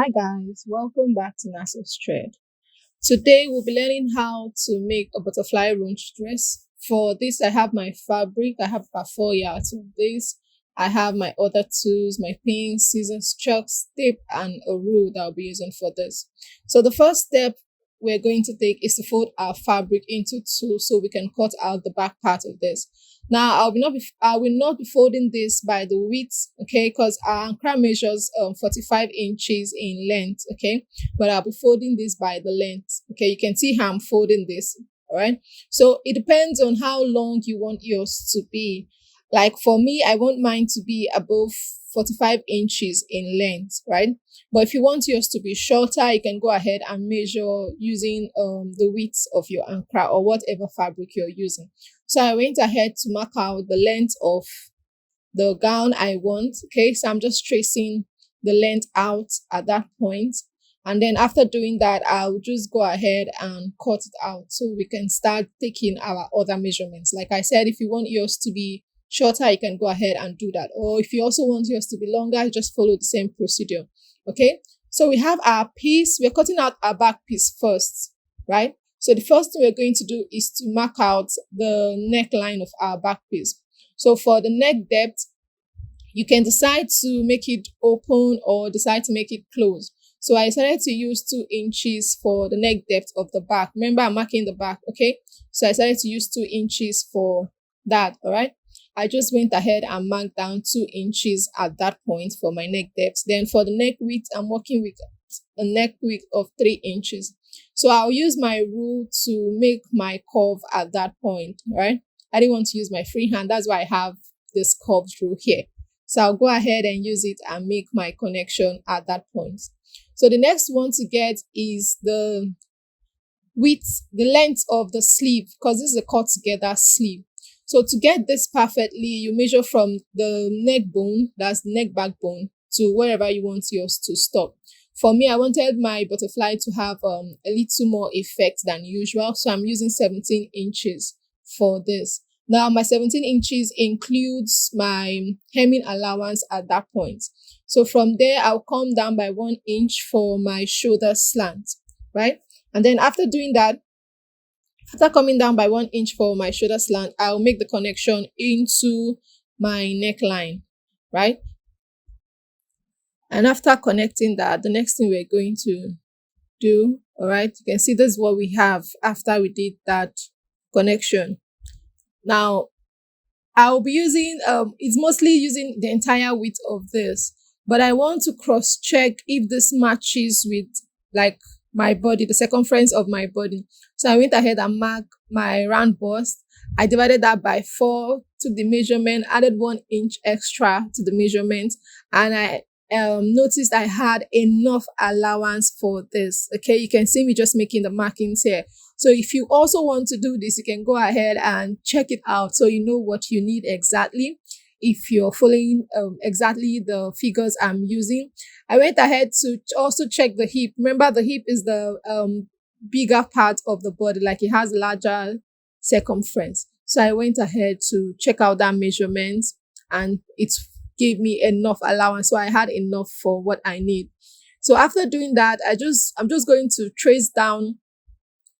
Hi guys, welcome back to NASA's Thread. Today we'll be learning how to make a butterfly ruched dress. For this I have my fabric, I have about 4 yards of this. I have my other tools, my pins, scissors, chalks, tape and a rule that I'll be using for this. So the first step we're going to take is to fold our fabric into two so we can cut out the back part of this. Now I will not be folding this by the width, okay, because our ankara measures 45 inches in length, okay, but I'll be folding this by the length. Okay, you can see how I'm folding this. All right, so it depends on how long you want yours to be. Like for me, I want mine to be above 45 inches in length, right? But if you want yours to be shorter, you can go ahead and measure using the width of your ankara or whatever fabric you're using. So I went ahead to mark out the length of the gown I want. Okay, so I'm just tracing the length out at that point. And then after doing that, I'll just go ahead and cut it out so we can start taking our other measurements. Like I said, if you want yours to be shorter, you can go ahead and do that. Or if you also want yours to be longer, just follow the same procedure. Okay, so we have our piece. We're cutting out our back piece first, right? So the first thing we're going to do is to mark out the neckline of our back piece. So for the neck depth, you can decide to make it open or decide to make it closed. So I decided to use 2 inches for the neck depth of the back. Remember, I'm marking the back, okay? So I decided to use 2 inches for that, all right? I just went ahead and marked down 2 inches at that point for my neck depth. Then for the neck width, I'm working with a neck width of 3 inches. So I'll use my rule to make my curve at that point, right? I didn't want to use my free hand. That's why I have this curved rule here. So I'll go ahead and use it and make my connection at that point. So the next one to get is the width, the length of the sleeve, because this is a cut together sleeve. So to get this perfectly, you measure from the neck bone, that's neck backbone, to wherever you want yours to stop. For me, I wanted my butterfly to have a little more effect than usual, so I'm using 17 inches for this. Now, my 17 inches includes my hemming allowance at that point. So from there, I'll come down by 1 inch for my shoulder slant, right? And then after doing that, after coming down by 1 inch for my shoulder slant, I'll make the connection into my neckline, right? And after connecting that, the next thing we're going to do, all right, you can see this is what we have after we did that connection. Now, I'll be using, it's mostly using the entire width of this, but I want to cross check if this matches with like my body, the circumference of my body. So I went ahead and marked my round bust. I divided that by 4, took the measurement, added 1 inch extra to the measurement, and I noticed I had enough allowance for this. Okay, you can see me just making the markings here. So if you also want to do this, you can go ahead and check it out so you know what you need exactly. If you're following exactly the figures I'm using, I went ahead to also check the hip. Remember, the hip is the bigger part of the body, like it has larger circumference. So I went ahead to check out that measurement and it gave me enough allowance. So I had enough for what I need. So after doing that, I'm just going to trace down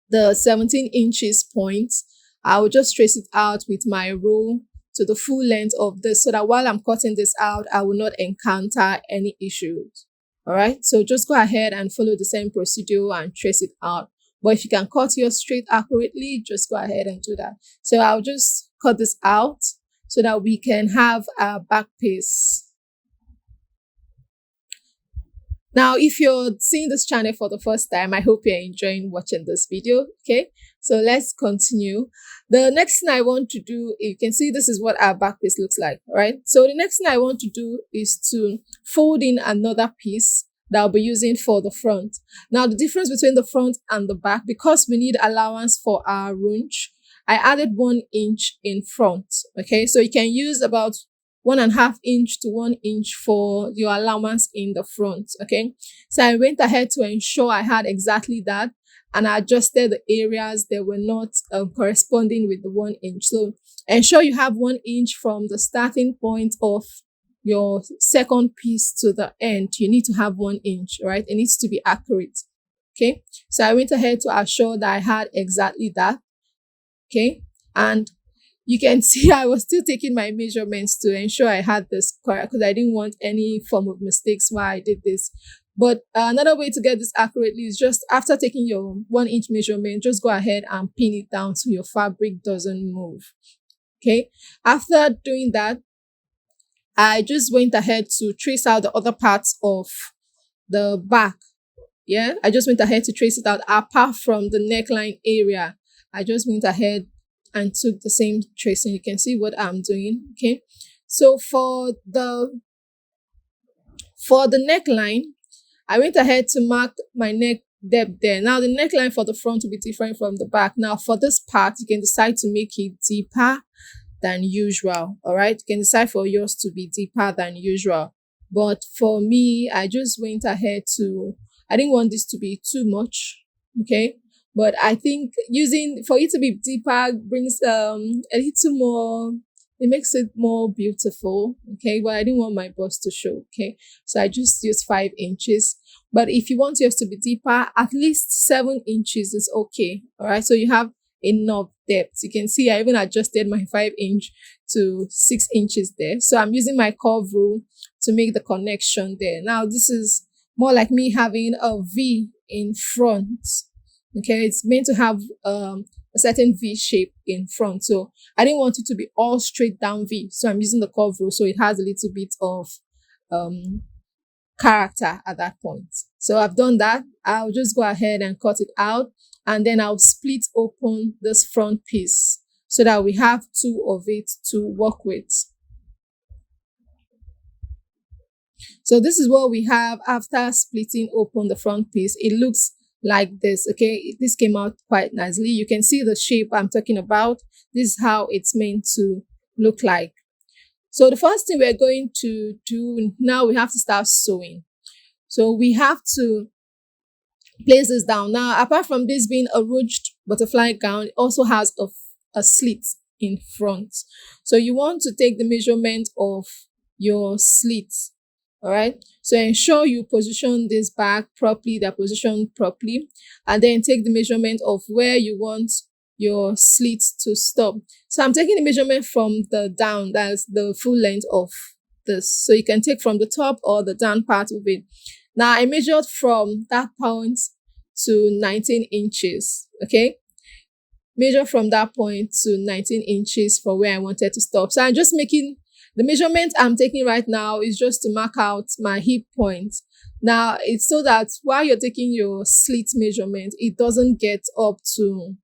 the 17 inches point. I will just trace it out with my rule to the full length of this so that while I'm cutting this out, I will not encounter any issues. All right, so just go ahead and follow the same procedure and trace it out. But if you can cut your straight accurately, just go ahead and do that. So I'll just cut this out so that we can have a back piece. Now, if you're seeing this channel for the first time, I hope you're enjoying watching this video, okay? So let's continue. The next thing I want to do, you can see this is what our back piece looks like, right? So the next thing I want to do is to fold in another piece that I'll be using for the front. Now, the difference between the front and the back, because we need allowance for our ruche, I added 1 inch in front, okay? So you can use about 1.5 inch to 1 inch for your allowance in the front, okay? So I went ahead to ensure I had exactly that, and I adjusted the areas that were not corresponding with the 1 inch. So ensure you have 1 inch from the starting point of your second piece to the end, you need to have 1 inch, right? It needs to be accurate. Okay. So I went ahead to assure that I had exactly that. Okay. And you can see I was still taking my measurements to ensure I had this correct because I didn't want any form of mistakes while I did this. But another way to get this accurately is just after taking your 1 inch measurement, just go ahead and pin it down so your fabric doesn't move. Okay. After doing that, I just went ahead to trace out the other parts of the back. Yeah, I just went ahead to trace it out apart from the neckline area. I just went ahead and took the same tracing. You can see what I'm doing. Okay, so for the neckline, I went ahead to mark my neck depth there. Now the neckline for the front will be different from the back. Now for this part, you can decide to make it deeper than usual. All right, you can decide for yours to be deeper than usual. But for me, I just went ahead to, I didn't want this to be too much. Okay. But I think using, for it to be deeper brings a little more, it makes it more beautiful. Okay. But I didn't want my bust to show. Okay. So I just used 5 inches. But if you want yours to be deeper, at least 7 inches is okay. All right. So you have enough depth. You can see I even adjusted my 5 inch to 6 inches there. So I'm using my curve rule to make the connection there. Now this is more like me having a V in front. Okay, it's meant to have a certain V shape in front. So I didn't want it to be all straight down V. So I'm using the curve rule so it has a little bit of character at that point. So I've done that. I'll just go ahead and cut it out, and then I'll split open this front piece so that we have two of it to work with. So this is what we have after splitting open the front piece. It looks like this. Okay, this came out quite nicely. You can see the shape I'm talking about. This is how it's meant to look like. So the first thing we're going to do now, we have to start sewing. So we have to place this down. Now, apart from this being a ruched butterfly gown, it also has a slit in front. So you want to take the measurement of your slit. All right. So ensure you position this back properly, they're positioned properly, and then take the measurement of where you want your slit to stop. So I'm taking the measurement from the down, that's the full length of this. So you can take from the top or the down part of it. Now I measured from that point to 19 inches. Okay. Measure from that point to 19 inches for where I wanted to stop. So I'm just making the measurement I'm taking right now is just to mark out my hip point. Now it's so that while you're taking your slit measurement, it doesn't get up to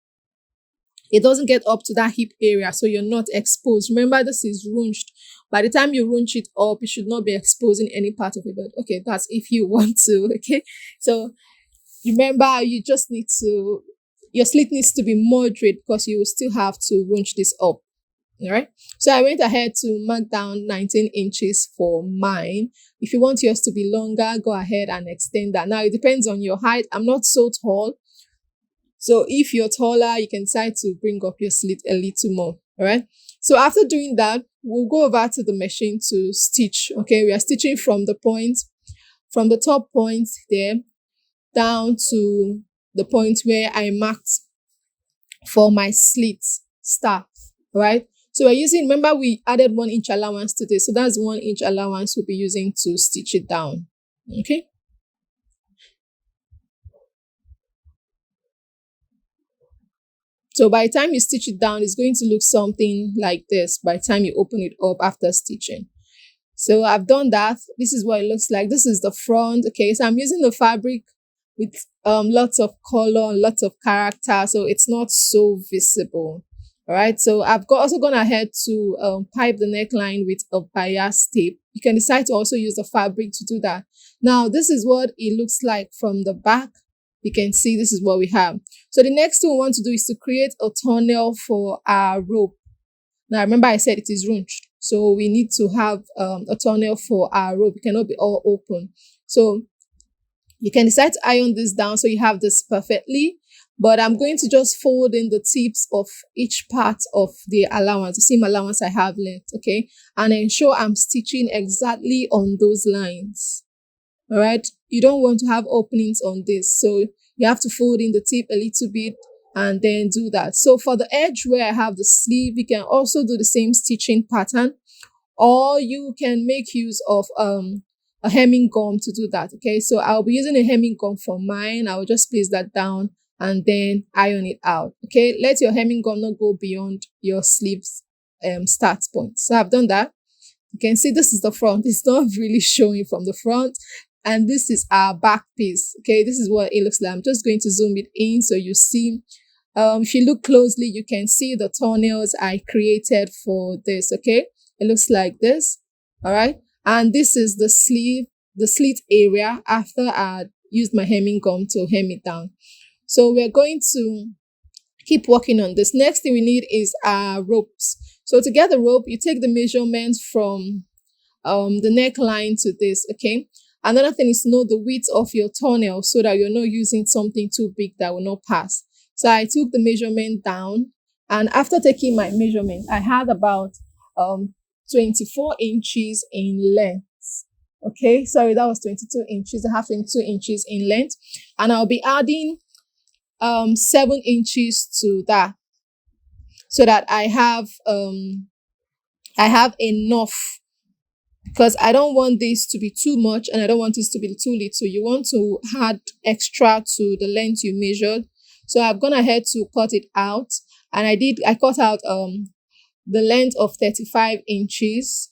that hip area, so you're not exposed. Remember, this is ruched. By the time you runch it up, you should not be exposing any part of it. But okay, that's if you want to. Okay, so remember, you just need to, your slit needs to be moderate because you will still have to runch this up. All right. So I went ahead to mark down 19 inches for mine. If you want yours to be longer, go ahead and extend that. Now it depends on your height. I'm not so tall. So if you're taller, you can decide to bring up your slit a little more. All right. So after doing that, we'll go over to the machine to stitch. Okay. We are stitching from the point, from the top point there down to the point where I marked for my slit start. All right. So we're using, remember we added 1 inch allowance to this. So that's 1 inch allowance we'll be using to stitch it down. Okay. So by the time you stitch it down, it's going to look something like this by the time you open it up after stitching. So I've done that. This is what it looks like. This is the front. Okay. So I'm using the fabric with lots of color, lots of character. So it's not so visible. All right, so I've also gone ahead to pipe the neckline with a bias tape. You can decide to also use the fabric to do that. Now, this is what it looks like from the back. You can see this is what we have. So the next thing we want to do is to create a tunnel for our rope. Now, remember I said it is ruched. So we need to have a tunnel for our rope. It cannot be all open. So you can decide to iron this down so you have this perfectly. but I'm going to just fold in the tips of each part of the allowance, the seam allowance I have left, okay? And ensure I'm stitching exactly on those lines, all right? You don't want to have openings on this, so you have to fold in the tip a little bit and then do that. So for the edge where I have the sleeve, you can also do the same stitching pattern, or you can make use of a hemming gum to do that, okay? So I'll be using a hemming gum for mine. I'll just place that down and then iron it out, okay? Let your hemming gum not go beyond your sleeves start point. So I've done that. You can see this is the front. It's not really showing from the front. And this is our back piece, okay? This is what it looks like. I'm just going to zoom it in so you see. If you look closely, you can see the toenails I created for this, okay? It looks like this, all right? And this is the sleeve, the slit area after I used my hemming gum to hem it down. So we're going to keep working on this. Next thing we need is our ropes. So to get the rope, you take the measurements from the neckline to this, okay? Another thing is to know the width of your toenail so that you're not using something too big that will not pass. So I took the measurement down, and after taking my measurement, I had about 24 inches in length. Okay, sorry, that was 22 inches. I have 22 inches in length, and I'll be adding 7 inches to that so that I have enough, because I don't want this to be too much and I don't want this to be too little. You want to add extra to the length you measured. So I've gone ahead to cut it out, and I cut out the length of 35 inches.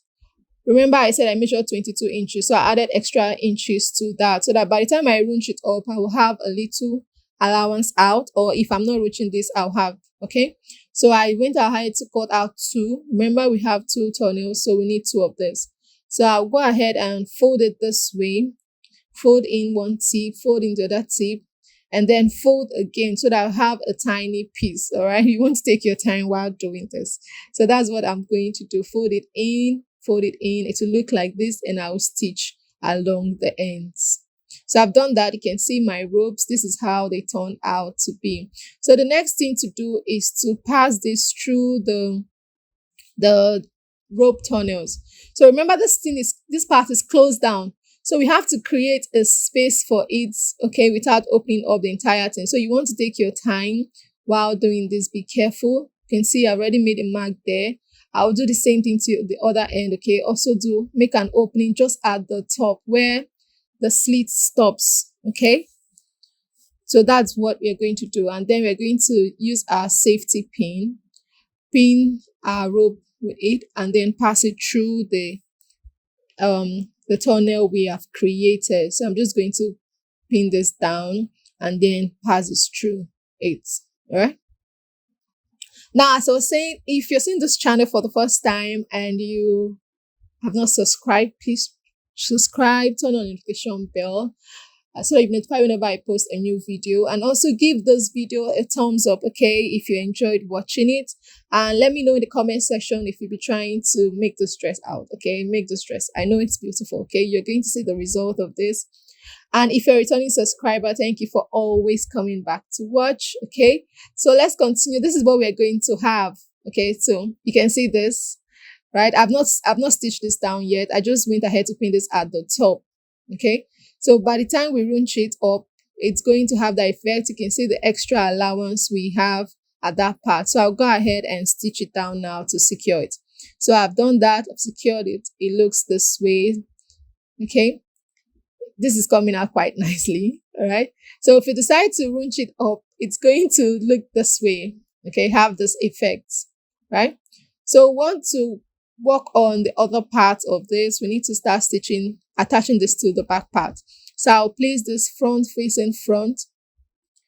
Remember I said I measured 22 inches, so I added extra inches to that so that by the time I ruch it up, I will have a little allowance out, or if I'm not ruching this, I'll have, okay? So I went ahead to cut out 2. Remember we have 2 toenails, so we need 2 of this. So I'll go ahead and fold it this way, fold in one tip, fold in the other tip, and then fold again so that I'll have a tiny piece, all right? You want to take your time while doing this. So that's what I'm going to do. Fold it in, it will look like this, and I'll stitch along the ends. So I've done that. You can see my ropes. This is how they turn out to be. So the next thing to do is to pass this through the rope toenails. So remember, this part is closed down. So we have to create a space for it, okay, without opening up the entire thing. So you want to take your time while doing this. Be careful. You can see I already made a mark there. I'll do the same thing to the other end, okay? Also make an opening just at the top where the slit stops, okay? So that's what we're going to do. And then we're going to use our safety pin our rope with it, and then pass it through the toenail we have created. So I'm just going to pin this down and then pass it through it, all right? Now, as I was saying, if you're seeing this channel for the first time and you have not subscribed, please subscribe, turn on the notification bell so that you're notified whenever I post a new video. And also give this video a thumbs up, okay, if you enjoyed watching it. And let me know in the comment section if you'll be trying to make this dress out, okay? Make this dress. I know it's beautiful, okay? You're going to see the result of this. And if you're a returning subscriber, thank you for always coming back to watch, okay? So let's continue. This is what we're going to have, okay? So you can see this, right? I've not stitched this down yet. I just went ahead to pin this at the top, okay? So by the time we runch it up, it's going to have the effect. You can see the extra allowance we have at that part. So I'll go ahead and stitch it down now to secure it. So I've done that. I've secured it. It looks this way, okay? This is coming out quite nicely, all right? So if you decide to runch it up, it's going to look this way, okay? Have this effect, right? So we want to work on the other part of this. We need to start attaching this to the back part. So I'll place this front facing front,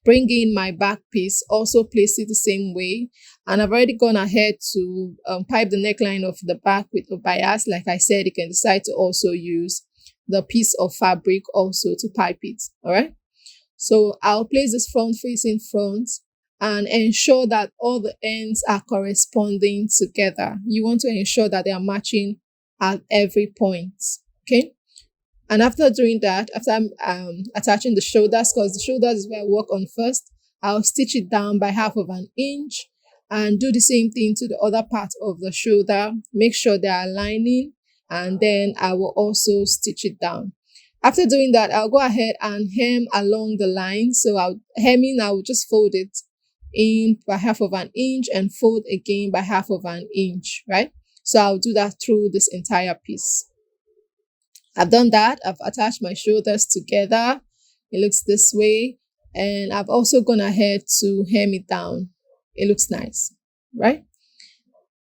bring in my back piece, also place it the same way. And I've already gone ahead to pipe the neckline of the back with a bias. Like I said, you can decide to also use the piece of fabric also to pipe it, all right? So I'll place this front facing front and ensure that all the ends are corresponding together. You want to ensure that they are matching at every point, okay? And after doing that, after I'm attaching the shoulders, because the shoulders is where I work on first, I'll stitch it down by 1/2 inch and do the same thing to the other part of the shoulder. Make sure they are aligning, and then I will also stitch it down. After doing that, I'll go ahead and hem along the line. So I will just fold it in by 1/2 inch and fold again by 1/2 inch, right? So I'll do that through this entire piece. I've done that. I've attached my shoulders together. It looks this way. And I've also gone ahead to hem it down. It looks nice, right?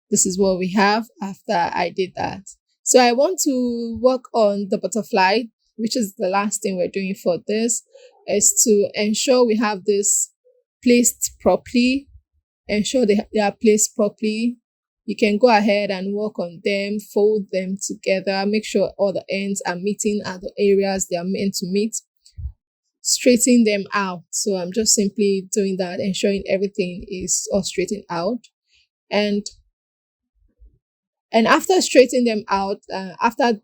This is what we have after I did that. So I want to work on the butterfly, which is the last thing we're doing for this, is to ensure we have this placed properly. Ensure they are placed properly. You can go ahead and work on them, fold them together, make sure all the ends are meeting at the areas they are meant to meet. Straighten them out. So I'm just simply doing that, ensuring everything is all straightened out. And after straightening them out, after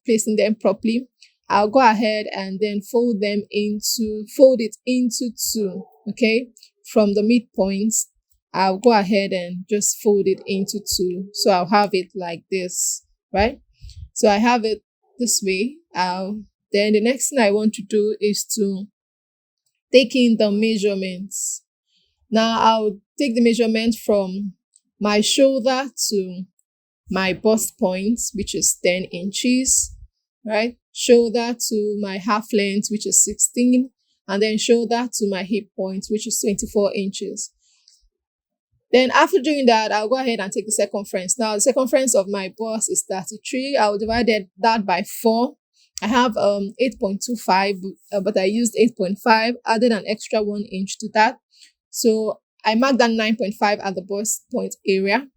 placing them properly, I'll go ahead and then fold it into two. Okay, from the midpoints, I'll go ahead and just fold it into two. So I'll have it like this, right? So I have it this way. Then the next thing I want to do is to take in the measurements. Now I'll take the measurement from my shoulder to my bust point, which is 10 inches, right? Shoulder to my half length, which is 16, and then shoulder to my hip point, which is 24 inches. Then after doing that, I'll go ahead and take the circumference. Now the circumference of my bust is 33. I'll divide that by 4. I have 8.25, but I used 8.5, added an extra 1 inch to that. So I marked that 9.5 at the bust point area.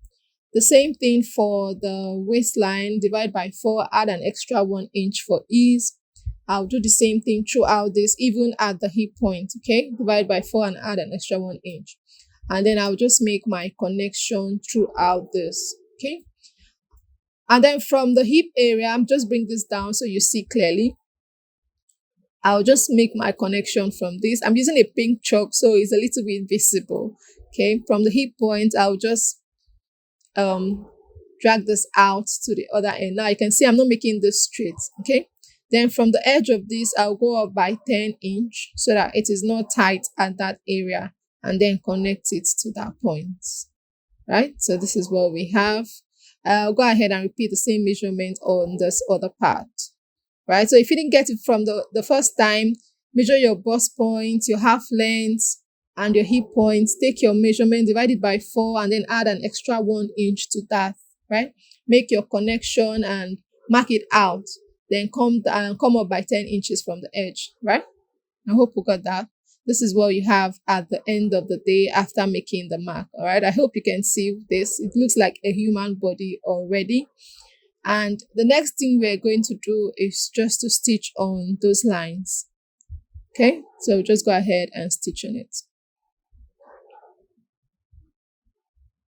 The same thing for the waistline, divide by 4, add an extra 1 inch for ease. I'll do the same thing throughout this, even at the hip point, okay? Divide by 4 and add an extra 1 inch. And then I'll just make my connection throughout this, okay? And then from the hip area, I'm just bring this down so you see clearly. I'll just make my connection from this. I'm using a pink chalk, so it's a little bit visible, okay? From the hip point, I'll just drag this out to the other end. Now you can see I'm not making this straight, okay? Then from the edge of this, I'll go up by 10 inch so that it is not tight at that area, and then connect it to that point, right? So this is what we have. I'll go ahead and repeat the same measurement on this other part, right? So if you didn't get it from the first time, measure your bust point, your half length, and your hip points. Take your measurement, divide it by 4, and then add an extra 1 inch to that, right? Make your connection and mark it out. Then come up by 10 inches from the edge, right? I hope you got that. This is what you have at the end of the day after making the mark, all right? I hope you can see this. It looks like a human body already. And the next thing we're going to do is just to stitch on those lines, okay? So just go ahead and stitch on it.